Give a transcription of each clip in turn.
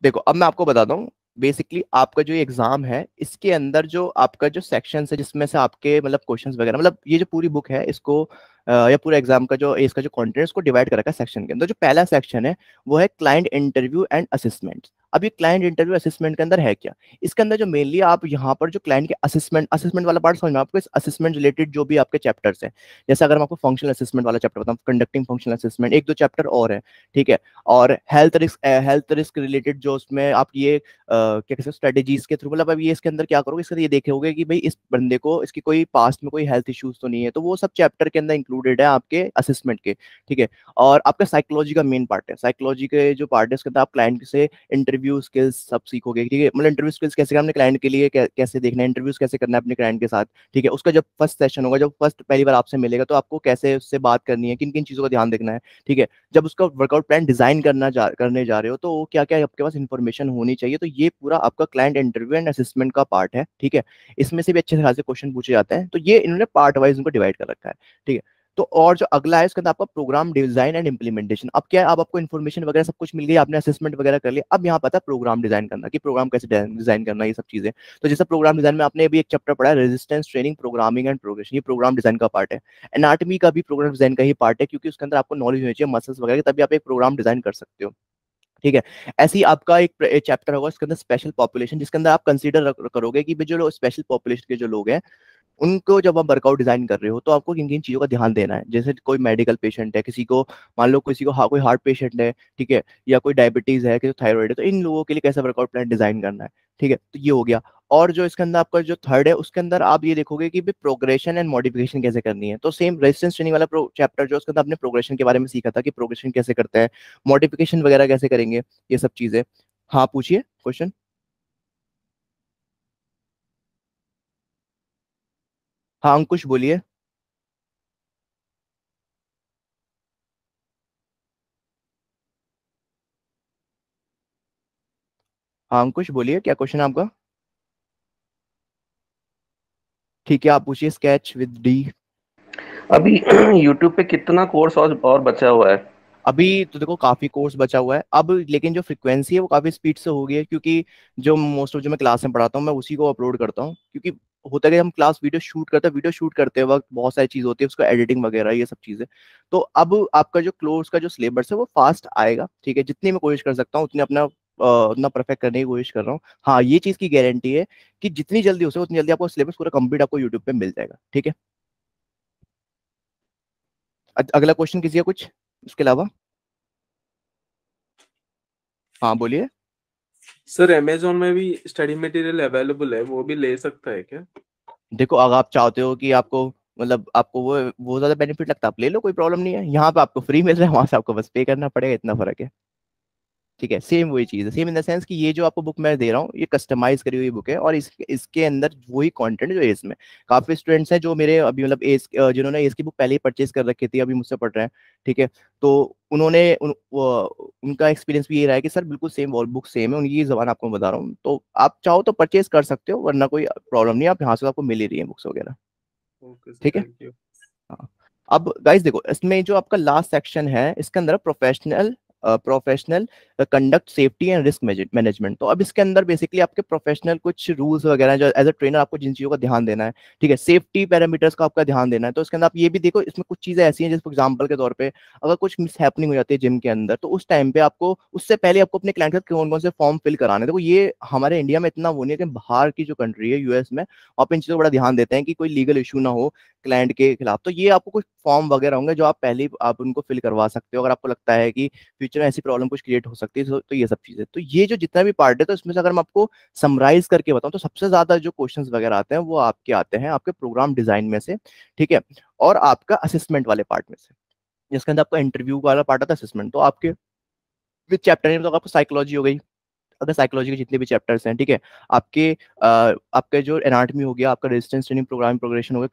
देखो अब मैं आपको बताता हूँ। बेसिकली आपका जो एग्जाम है इसके अंदर जो आपका जो सेक्शन है जिसमें से आपके मतलब क्वेश्चंस वगैरह, मतलब ये जो पूरी बुक है इसको या पूरा एग्जाम का जो इसका जो कंटेंट है उसको डिवाइड कर रखा है सेक्शन के अंदर। जो पहला सेक्शन है वो है क्लाइंट इंटरव्यू एंड असेसमेंट। अब ये क्लाइंट इंटरव्यू असेसमेंट के अंदर है क्या, इसके अंदर जो मेनली आप यहाँ पर जो क्लाइंट के असेसमेंट असेसमेंट वाला पार्ट समझ में आपको, इस असेसमेंट रिलेटेड जो भी आपके चैप्टर्स हैं, जैसे अगर मैं आपको फंक्शनल असेसमेंट वाला चैप्टर बताऊँ, कंडक्टिंग फंक्शनल असेसमेंट, एक दो चैप्टर और है, ठीक है। और हेल्थ रिस्क रिलेटेड जो उसमें आप ये क्या कहते हैं स्ट्रेटेजीज के थ्रू, मतलब अब ये इसके अंदर क्या करोगे, इसके अंदर ये देखोगे कि भाई इस बंदे को इसकी कोई पास्ट में कोई हेल्थ इश्यूज तो नहीं है, तो वो सब चैप्टर के अंदर इंक्लूडेड है आपके असेसमेंट के, ठीक है। और आपका साइकोलॉजी का मेन पार्ट है, साइकोलॉजी के जो पार्ट है उसके अंदर आप क्लाइंट से इंटरव्यू स्किल्स सब सीखोगे, ठीक है। मतलब इंटरव्यू स्किल्स कैसे करना है क्लाइंट के लिए, कैसे देखना है इंटरव्यूज, कैसे करना है अपने क्लाइंट के साथ, ठीक है। उसका जब फर्स्ट सेशन होगा, जब फर्स्ट पहली बार आपसे मिलेगा, तो आपको कैसे उससे बात करनी है, किन किन चीजों का ध्यान देखना है, ठीक है। जब उसका वर्कआउट प्लान डिजाइन करने जा रहे हो तो क्या क्या आपके पास इंफॉर्मेशन होनी चाहिए, तो ये पूरा आपका क्लाइंट इंटरव्यू एंड असेसमेंट का पार्ट है, ठीक है। इसमें से भी अच्छे खासे क्वेश्चन पूछे जाते हैं, तो ये इन्होंने पार्ट वाइज उनको डिवाइड कर रखा है, ठीक है। तो और जो अगला है उसके अंदर आपका प्रोग्राम डिजाइन एंड इंप्लीमेंटेशन। अब क्या है, अब आपको इन्फॉर्मेशन वगैरह सब कुछ मिल गई, आपने असेसमेंट वगैरह कर लिया, अब यहाँ पता है प्रोग्राम डिजाइन करना, कि प्रोग्राम कैसे डिजाइन करना, ये सब चीजें। तो जैसे प्रोग्राम डिजाइन में आपने अभी एक चैप्टर पढ़ा है resistance training programming and progression, ये प्रोग्राम डिजाइन का पार्ट है। एनाटमी का भी प्रोग्राम डिजाइन का ही पार्ट है, क्योंकि उसके अंदर आपको नॉलेज होनी चाहिए मसल्स वगैरह की, तभी आप एक प्रोग्राम डिजाइन कर सकते हो, ठीक है। ऐसे ही आपका एक चैप्टर होगा इसके अंदर स्पेशल पॉपुलेशन, जिसके अंदर आप कंसीडर करोगे कि जो स्पेशल पॉपुलेशन के जो लोग हैं उनको जब आप वर्कआउट डिजाइन कर रहे हो तो आपको किन किन चीजों का ध्यान देना है। जैसे कोई मेडिकल पेशेंट है, किसी को मान लो किसी को कोई हार्ट पेशेंट है, ठीक है, या कोई डायबिटीज है, किसी थायराइड है, तो इन लोगों के लिए कैसा वर्कआउट प्लान डिजाइन करना है, ठीक है। तो ये हो गया। और जो इसके अंदर आपका जो थर्ड है उसके अंदर आप ये देखोगे कि प्रोग्रेशन एंड मॉडिफिकेशन कैसे करनी है। तो सेम रेजिस्टेंस ट्रेनिंग वाला चैप्टर जो उसके अंदर आपने प्रोग्रेशन के बारे में सीखा था कि प्रोग्रेशन कैसे करते हैं, मॉडिफिकेशन वगैरह कैसे करेंगे, ये सब चीजें। हाँ पूछिए क्वेश्चन। हाँ अंकुश बोलिए। हाँ अंकुश बोलिए, क्या क्वेश्चन है आपका? ठीक है आप पूछिए, स्केच विद डी। अभी यूट्यूब पे कितना कोर्स और बचा हुआ है? अभी तो देखो काफी कोर्स बचा हुआ है अब, लेकिन जो फ्रिक्वेंसी है वो काफी स्पीड से हो गई है, क्योंकि जो मोस्ट ऑफ जो मैं क्लास में पढ़ाता हूँ मैं उसी को अपलोड करता हूँ। क्योंकि होता है कि हम क्लास वीडियो शूट करते वक्त बहुत सारी चीज होती है, उसको एडिटिंग वगैरह ये सब चीजें। तो अब आपका जो कोर्स का जो सिलेबस है वो फास्ट आएगा, ठीक है। जितनी मैं कोशिश कर सकता हूँ उतनी अपना उतना परफेक्ट करने की कोशिश कर रहा हूँ। हाँ ये चीज की गारंटी है कि जितनी जल्दी हो सके उतनी जल्दी आपको सिलेबस पूरा कंप्लीट आपको यूट्यूब पे मिल जाएगा, ठीक है। अगला क्वेश्चन किसी का कुछ उसके अलावा? हाँ बोलिए। सर अमेजोन में भी स्टडी मटेरियल अवेलेबल है, वो भी ले सकता है क्या? देखो अगर आप चाहते हो कि आपको मतलब आपको वो ज्यादा बेनिफिट लगता है, आप ले लो, कोई प्रॉब्लम नहीं है। यहाँ पे आपको फ्री मिल रहा है, वहां से आपको बस पे करना पड़ेगा, इतना फर्क है, ठीक है। सेम वही चीज है, सेम इन द सेंस कि ये जो आपको बुक मैं दे रहा हूँ ये कस्टमाइज करी हुई बुक है, और इसके अंदर वही कंटेंट जो है इसमें। काफी स्टूडेंट्स हैं जो मेरे अभी मतलब जिन्होंने इसकी बुक पहले ही परचेज कर रखी थी, अभी मुझसे पढ़ रहे हैं, ठीक है। तो उनका एक्सपीरियंस भी ये रहा है कि सर बिल्कुल सेम बुक सेम है, उनकी जबान आपको बता रहा हूँ, तो आप चाहो तो परचेज कर सकते हो, वरना कोई प्रॉब्लम नहीं है, आप यहाँ से आपको मिल ही रही है बुक्स वगैरह, ओके सर, ठीक है। Thank you. हाँ। अब गाइस देखो इसमें जो आपका लास्ट सेक्शन है इसके अंदर professional conduct safety and risk management. तो अब इसके अंदर बेसिकली आपके प्रोफेशनल कुछ रूल्स वगैरह जो एज अ ट्रेनर आपको जिन चीजों का ध्यान देना है, ठीक है। सेफ्टी पैरामीटर्स का आपका ध्यान देना है, तो इसके अंदर आप ये भी देखो इसमें कुछ चीजें ऐसी हैं जैसे फॉर एग्जांपल के तौर पे अगर कुछ मिस हैपनिंग हो जाती है जिम के अंदर, तो उस टाइम पे आपको उससे पहले आपको अपने क्लाइंट के साथ कौन कौन से फॉर्म फिल कराने हैं। देखो ये हमारे इंडिया में इतना वो नहीं है, कि बाहर की जो कंट्री है यूएस में वहाँ पे इन चीजों को बड़ा ध्यान देते हैं कि कोई लीगल इशू ना हो क्लाइंट के खिलाफ। तो ये आपको कुछ फॉर्म वगैरह होंगे जो आप पहले ही आप उनको फिल करवा सकते हो, अगर आपको लगता है कि फ्यूचर में ऐसी प्रॉब्लम कुछ क्रिएट हो सकती है, तो ये सब चीजें। तो ये जो जितना भी पार्ट है, तो इसमें से अगर मैं आपको समराइज करके बताऊं तो सबसे ज्यादा जो क्वेश्चंस वगैरह आते हैं वो आपके आते हैं आपके प्रोग्राम डिजाइन में से, ठीक है, और आपका असेसमेंट वाले पार्ट में से, जिसके अंदर आपका इंटरव्यू वाला पार्ट आता है असेसमेंट। तो आपके विद चैप्टर में तो आपको साइकोलॉजी हो गई, अगर साइकोलॉजी के जितने भी चैप्टर्स हैं, ठीक है, आपके आपके जो एनाटमी हो गया, आपका रेजिस्टेंस ट्रेनिंग प्रोग्रामिंग प्रोग्रेशन हो गया,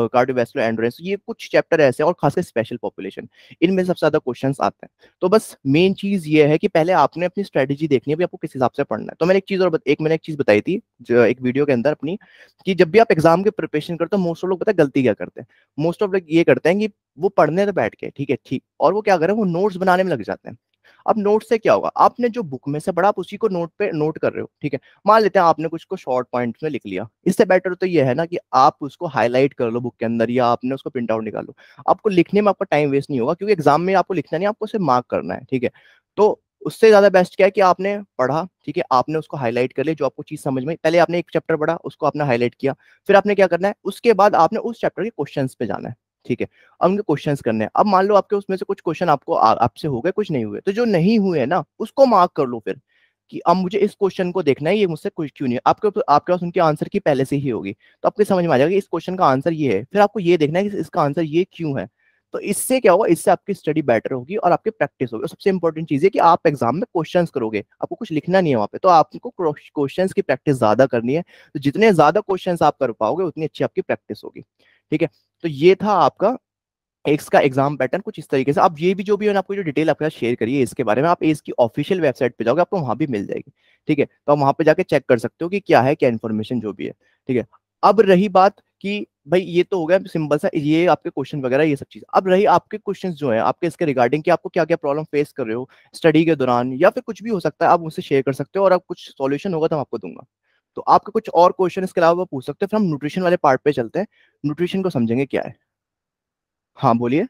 कार्डियोवैस्कुलर एंड्योरेंस, ये कुछ चैप्टर ऐसे हैं, और खासकर स्पेशल पॉपुलेशन, इनमें सबसे ज्यादा क्वेश्चंस आते हैं। तो बस मेन चीज ये है कि पहले आपने अपनी स्ट्रेटेजी देखनी है भी आपको किस हिसाब से पढ़ना है। तो मैंने एक चीज और मैंने एक चीज बताई थी जो एक वीडियो के अंदर अपनी, कि जब भी आप एग्जाम के प्रिपरेशन करते हो मोस्ट ऑफ लोग पता है गलती क्या करते हैं, मोस्ट ऑफ लोग ये करते हैं कि वो पढ़ने तो बैठ के ठीक है ठीक, और वो क्या करें वो नोट्स बनाने में लग जाते हैं। अब नोट से क्या होगा, आपने जो बुक में से पढ़ा आप उसी को नोट पे नोट कर रहे हो, ठीक है। मान लेते हैं आपने कुछ को शॉर्ट पॉइंट्स में लिख लिया, इससे बेटर तो ये है ना कि आप उसको हाईलाइट कर लो बुक के अंदर, या आपने उसको प्रिंट आउट निकाल लो। आपको लिखने में आपका टाइम वेस्ट नहीं होगा, क्योंकि एग्जाम में आपको लिखना नहीं, आपको सिर्फ मार्क करना है, ठीक है। तो उससे ज्यादा बेस्ट क्या है कि आपने पढ़ा, ठीक है, आपने उसको हाईलाइट कर लिया, जो आपको चीज समझ में, पहले आपने एक चैप्टर पढ़ा उसको आपने हाईलाइट किया, फिर आपने क्या करना है, उसके बाद आपने उस चैप्टर के क्वेश्चंस पे जाना है, ठीक है। अब उनके क्वेश्चंस करने हैं। अब मान लो आपके उसमें से कुछ क्वेश्चन आपको आपसे हो गए, कुछ नहीं हुए, तो जो नहीं हुए ना उसको मार्क कर लो फिर, कि अब मुझे इस क्वेश्चन को देखना है, ये मुझसे कुछ क्यों नहीं है। आपके पास उनके आंसर की पहले से ही होगी, तो आपको समझ में आ जाएगा कि इस क्वेश्चन का आंसर ये है, फिर आपको ये देखना है कि इसका आंसर ये क्यों है। तो इससे क्या होगा, इससे आपकी स्टडी बेटर होगी और आपकी प्रैक्टिस होगी। और सबसे इंपॉर्टेंट चीज है कि आप एग्जाम में क्वेश्चंस करोगे, आपको कुछ लिखना नहीं है वहां पे, तो आपको क्वेश्चंस की प्रैक्टिस ज्यादा करनी है। तो जितने ज्यादा क्वेश्चंस आप कर पाओगे उतनी अच्छी आपकी प्रैक्टिस होगी, ठीक है। तो ये था आपका एक्स का एग्जाम पैटर्न कुछ इस तरीके से। आप ये भी जो भी मैंने आपको जो डिटेल आपके साथ शेयर करी है इसके बारे में, आप इसकी ऑफिशियल वेबसाइट पे जाओगे आपको वहां भी मिल जाएगी, ठीक है। तो आप वहां पे जाके चेक कर सकते हो कि क्या है, क्या इन्फॉर्मेशन जो भी है, ठीक है। अब रही बात कि भाई ये तो हो गया सिंपल सा, ये आपके क्वेश्चन वगैरह ये सब चीज। अब रही आपके क्वेश्चंस जो है आपके इसके रिगार्डिंग कि आपको क्या क्या प्रॉब्लम फेस कर रहे हो स्टडी के दौरान, या फिर कुछ भी हो सकता है, आप मुझसे शेयर कर सकते हो, और आप कुछ सॉल्यूशन होगा तो मैं आपको दूंगा। तो आपके कुछ और क्वेश्चन इसके अलावा पूछ सकते हो, फिर हम न्यूट्रिशन वाले पार्ट पे चलते हैं, न्यूट्रिशन को समझेंगे क्या है। हाँ बोलिए।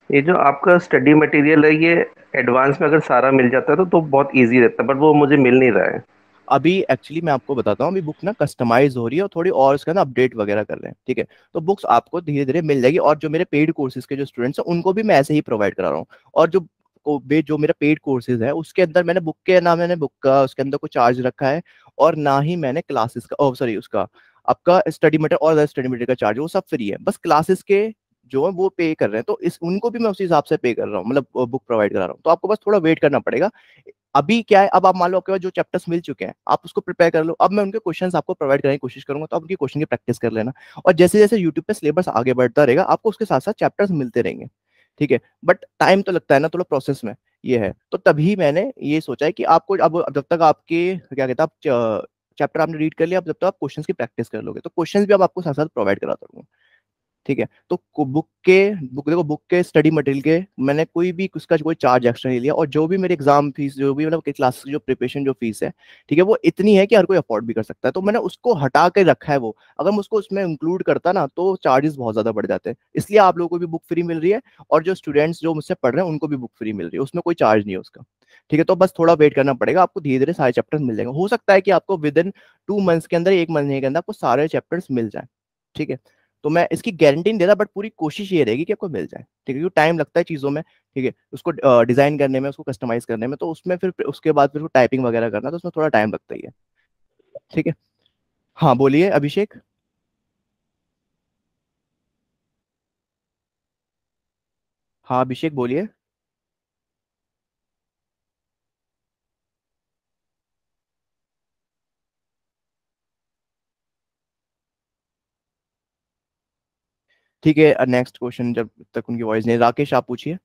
ये जो आपका स्टडी मटेरियल है, ये एडवांस में अगर सारा मिल जाता है तो बहुत इजी रहता है, बट वो मुझे मिल नहीं रहा है। अभी एक्चुअली मैं आपको बताता हूँ, अभी बुक ना कस्टमाइज हो रही है और थोड़ी और इसका ना अपडेट वगैरह कर रहे हैं, ठीक है। तो बुक्स आपको धीरे धीरे मिल जाएगी, और जो मेरे पेड कोर्सेज के जो स्टूडेंट्स हैं उनको भी मैं ऐसे ही प्रोवाइड करा रहा हूँ। और जो मेरा पेड कोर्सेज है उसके अंदर मैंने बुक के ना मैंने बुक का उसके अंदर कोई चार्ज रखा है, और ना ही मैंने क्लासेस का, ओ सॉरी, उसका आपका स्टडी मटेरियल और स्टडी मटेरियल का चार्ज, वो सब फ्री है, बस क्लासेस के जो है वो पे कर रहे हैं। तो इस उनको भी मैं उसी हिसाब से पे कर रहा हूँ, मतलब बुक प्रोवाइड करा रहा हूँ। तो आपको बस थोड़ा वेट करना पड़ेगा। अभी क्या है, अब आप मान लो आपके पास जो चैप्टर्स मिल चुके हैं आप उसको प्रिपेयर कर लो, अब मैं उनके क्वेश्चंस आपको प्रोवाइड करने की कोशिश करूंगा, तो आप उनकी क्वेश्चन की प्रैक्टिस कर लेना। और जैसे जैसे यूट्यूब पे सिलेबस आगे बढ़ता रहेगा आपको उसके साथ साथ चैप्टर्स मिलते रहेंगे, ठीक है। बट टाइम तो लगता है ना थोड़ा प्रोसेस में, ये है। तो तभी मैंने ये सोचा है कि आपको अब जब तक आपके क्या कहते हैं, आप चैप्टर आपने रीड कर लिया, अब जब तक आप क्वेश्चंस की प्रैक्टिस कर लोगे तो क्वेश्चंस भी अब आपको साथ साथ प्रोवाइड कराता रहूंगा, ठीक है। तो बुक के स्टडी मटेरियल के मैंने कोई भी उसका कोई चार्ज एक्स्ट्रा नहीं लिया, और जो भी मेरे एग्जाम फीस जो भी मतलब क्लास की जो प्रिपरेशन जो फीस है, ठीक है, वो इतनी है कि हर कोई अफोर्ड भी कर सकता है। तो मैंने उसको हटा के रखा है वो, अगर मैं उसको उसमें इंक्लूड करता ना तो चार्जेस बहुत ज्यादा बढ़ जाते हैं। इसलिए आप लोगों को भी बुक फ्री मिल रही है, और जो स्टूडेंट्स जो मुझसे पढ़ रहे हैं उनको भी बुक फ्री मिल रही है, उसमें कोई चार्ज नहीं है उसका, ठीक है। तो बस थोड़ा वेट करना पड़ेगा, आपको धीरे धीरे सारे चैप्टर्स मिल जाएंगे। हो सकता है कि आपको विद इन 2 मंथ्स के अंदर, 1 महीने के अंदर आपको सारे चैप्टर्स मिल जाए, ठीक है। तो मैं इसकी गारंटी नहीं देता, बट पूरी कोशिश ये रहेगी कि आपको मिल जाए, ठीक है, क्योंकि टाइम लगता है चीज़ों में, ठीक है, उसको डिजाइन करने में, उसको कस्टमाइज करने में, तो उसमें फिर उसके बाद फिर टाइपिंग वगैरह करना, तो उसमें थोड़ा टाइम लगता ही है, ठीक है। हाँ बोलिए अभिषेक। हाँ अभिषेक बोलिए। ठीक है, नेक्स्ट क्वेश्चन जब तक उनकी वॉइस नहीं, राकेश आप पूछिए।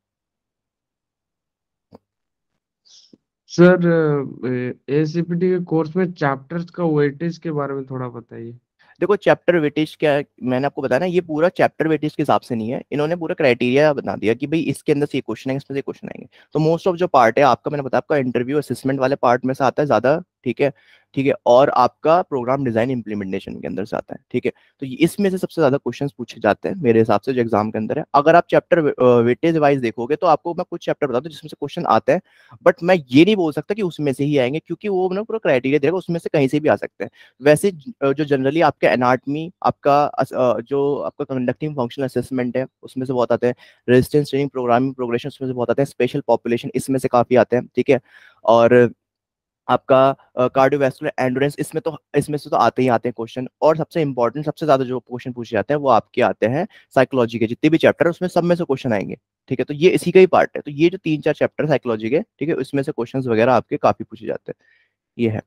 सर, एसीपीटी के कोर्स में चैप्टर्स का वेटेज के बारे में थोड़ा बताइए। देखो चैप्टर वेटेज क्या है, मैंने आपको बताया ना, ये पूरा चैप्टर वेटेज के हिसाब से नहीं है, इन्होंने पूरा क्राइटेरिया बना दिया कि भाई इसके अंदर से ये क्वेश्चन आएंगे, इसमें से क्वेश्चन आएंगे। तो मोस्ट ऑफ जो पार्ट है आपका, मैंने बताया आपका इंटरव्यू असेसमेंट वाले पार्ट में से आता है ज्यादा, ठीक है, ठीक है। और आपका प्रोग्राम डिजाइन इंप्लीमेंटेशन के अंदर से आता है, ठीक है। तो इसमें से सबसे ज्यादा क्वेश्चंस पूछे जाते हैं मेरे हिसाब से जो एग्जाम के अंदर है। अगर आप चैप्टर वेटेज वाइज देखोगे तो आपको मैं कुछ चैप्टर बताता हूँ जिसमें से क्वेश्चन आते हैं, बट मैं ये नहीं बोल सकता कि उसमें से ही आएंगे, क्योंकि वो ना पूरा क्राइटेरिया देगा, उसमें से कहीं से भी आ सकते हैं। वैसे जो जनरली आपका एनाटमी, आपका जो आपका कंडक्टिंग फंक्शनल असेसमेंट है उसमें से बहुत आते हैं, रेजिस्टेंस ट्रेनिंग, प्रोग्रामिंग प्रोग्रेशन उसमें से बहुत आते हैं, स्पेशल पॉपुलेशन इसमें से काफी आते हैं, ठीक है। और आपका कार्डियोवैस्कुलर एंडोरेंस इसमें से तो आते ही आते हैं क्वेश्चन। और सबसे इंपॉर्टेंट सबसे ज्यादा जो क्वेश्चन पूछे जाते हैं वो आपके आते हैं साइकोलॉजी के, जितने भी चैप्टर है उसमें सब में से क्वेश्चन आएंगे, ठीक है। तो ये इसी का ही पार्ट है, तो ये जो 3-4 चैप्टर साइकोलॉजी के, ठीक है, उसमें से क्वेश्चन वगैरह आपके काफी पूछे जाते हैं, ये है।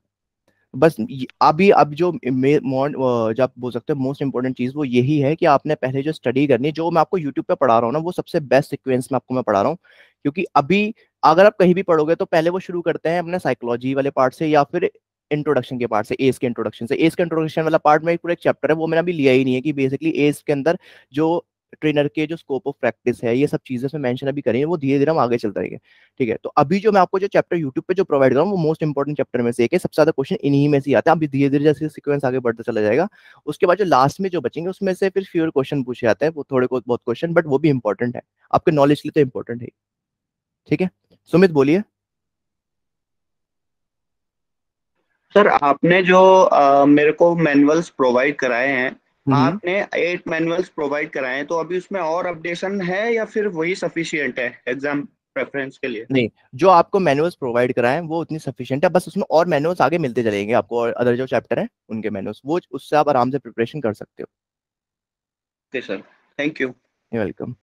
बस अभी अब जो जो आप बोल सकते हैं मोस्ट इंपॉर्टेंट चीज वो यही है कि आपने पहले जो स्टडी करनी है, जो मैं आपको यूट्यूब पे पढ़ा रहा हूँ ना वो सबसे बेस्ट सिक्वेंस में आपको मैं पढ़ा रहा हूँ। क्योंकि अभी अगर आप कहीं भी पढ़ोगे तो पहले वो शुरू करते हैं अपने साइकोलॉजी वाले पार्ट से, या फिर इंट्रोडक्शन के पार्ट से, एज के इंट्रोडक्शन से। एज के इंट्रोडक्शन वाला पार्ट में पूरा एक चैप्टर है, वो मैंने अभी लिया ही नहीं है, कि बेसिकली एज के अंदर जो ट्रेनर के जो स्कोप ऑफ प्रैक्टिस है, ये सब चीजें इसमें मेंशन अभी करेंगे, वो धीरे धीरे हम आगे चलते रहेंगे। ठीक है, तो अभी जो मैं आपको जो चैप्टर यूट्यूब पे जो प्रोवाइड कर रहा हूँ, वो मोस्ट इंपॉर्टेंट चैप्टर में से एक है, सबसे ज्यादा क्वेश्चन इन्हीं में से आते हैं। अभी धीरे धीरे जैसे सीक्वेंस आगे बढ़ता चला जाएगा, उसके बाद जो लास्ट में जो बचेंगे उसमें से फिर फ्यूअर क्वेश्चन पूछे जाते हैं, वो थोड़े बहुत क्वेश्चन, बट वो भी इंपॉर्टेंट है आपके नॉलेज के लिए, तो इंपॉर्टेंट है। ठीक है, सुमित बोलिए। सर आपने जो मेरे को मैनुअल्स प्रोवाइड कराए हैं, आपने 8 मैनुअल्स प्रोवाइड कराए हैं, तो अभी उसमें और अपडेशन है या फिर वही सफिशियंट है एग्जाम प्रेफरेंस के लिए? नहीं, जो आपको मैनुअल्स प्रोवाइड कराएं वो उतनी सफिशिएंट है, बस उसमें और मैनुअल्स आगे मिलते चलेंगे आपको, और अदर जो चैप्टर है उनके मैनुअल्स, वो उससे आप आराम से प्रिपरेशन कर सकते हो। Okay sir, thank you. Welcome.